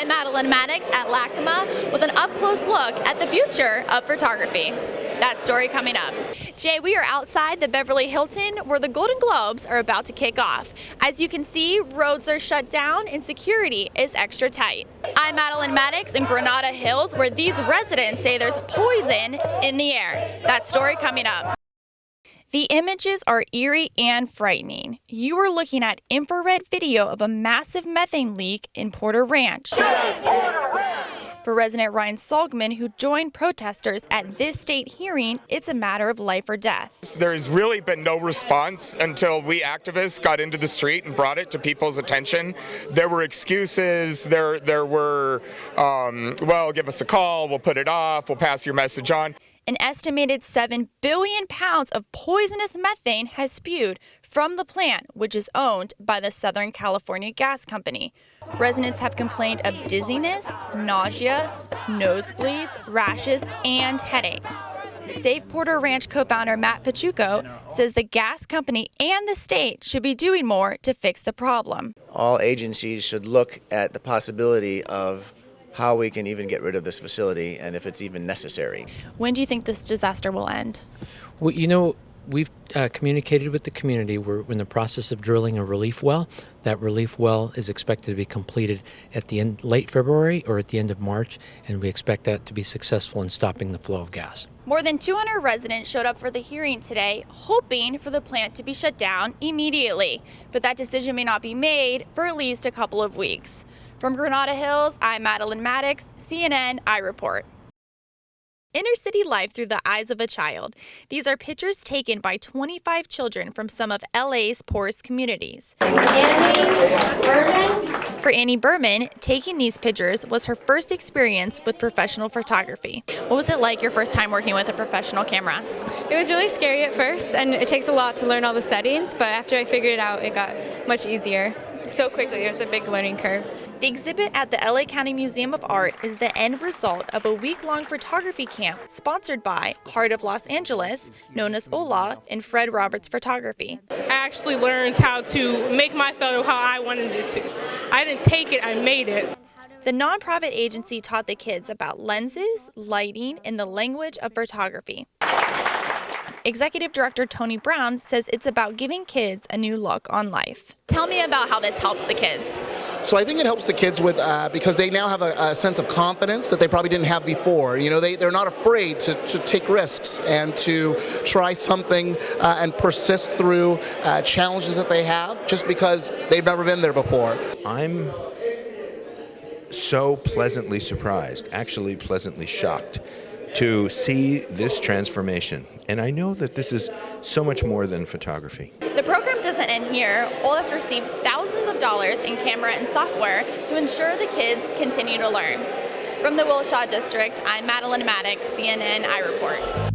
I'm Madeline Mattocks at LACMA with an up-close look at the future of photography. That story coming up. Jay, we are outside the Beverly Hilton where the Golden Globes are about to kick off. As you can see, roads are shut down and security is extra tight. I'm Madeline Mattocks in Granada Hills where these residents say there's poison in the air. That story coming up. The images are eerie and frightening. You are looking at infrared video of a massive methane leak in Porter Ranch. For resident Ryan Saugman, who joined protesters at this state hearing, it's a matter of life or death. There's really been no response until we activists got into the street and brought it to people's attention. There were excuses, there were, well, give us a call, we'll put it off, we'll pass your message on. An estimated 7 billion pounds of poisonous methane has spewed from the plant, which is owned by the Southern California Gas Company. Residents have complained of dizziness, nausea, nosebleeds, rashes, and headaches. Save Porter Ranch co-founder Matt Pachuco says the gas company and the state should be doing more to fix the problem. All agencies should look at the possibility of how we can even get rid of this facility and if it's even necessary. When do you think this disaster will end? Well, you know, we've communicated with the community. We're in the process of drilling a relief well. That relief well is expected to be completed at the end, late February or at the end of March, and we expect that to be successful in stopping the flow of gas. More than 200 residents showed up for the hearing today, hoping for the plant to be shut down immediately. But that decision may not be made for at least a couple of weeks. From Granada Hills, I'm Madeline Mattocks, CNN, iReport. Inner city life through the eyes of a child. These are pictures taken by 25 children from some of LA's poorest communities. For Annie Berman, taking these pictures was her first experience with professional photography. What was it like your first time working with a professional camera? It was really scary at first, and it takes a lot to learn all the settings, but after I figured it out, it got much easier. So quickly, it was a big learning curve. The exhibit at the LA County Museum of Art is the end result of a week-long photography camp sponsored by Heart of Los Angeles, known as HOLA, and Fred Roberts Photography. I actually learned how to make my photo how I wanted it to. I didn't take it, I made it. The nonprofit agency taught the kids about lenses, lighting, and the language of photography. Executive Director Tony Brown says it's about giving kids a new look on life. Tell me about how this helps the kids. So I think it helps the kids with because they now have a sense of confidence that they probably didn't have before. You know, they're not afraid to take risks and to try something and persist through challenges that they have just because they've never been there before. I'm so pleasantly surprised, actually pleasantly shocked, to see this transformation. And I know that this is so much more than photography. The program doesn't end here. OLAF received thousands of dollars in camera and software to ensure the kids continue to learn. From the Wilshire District, I'm Madeline Mattocks, CNN iReport.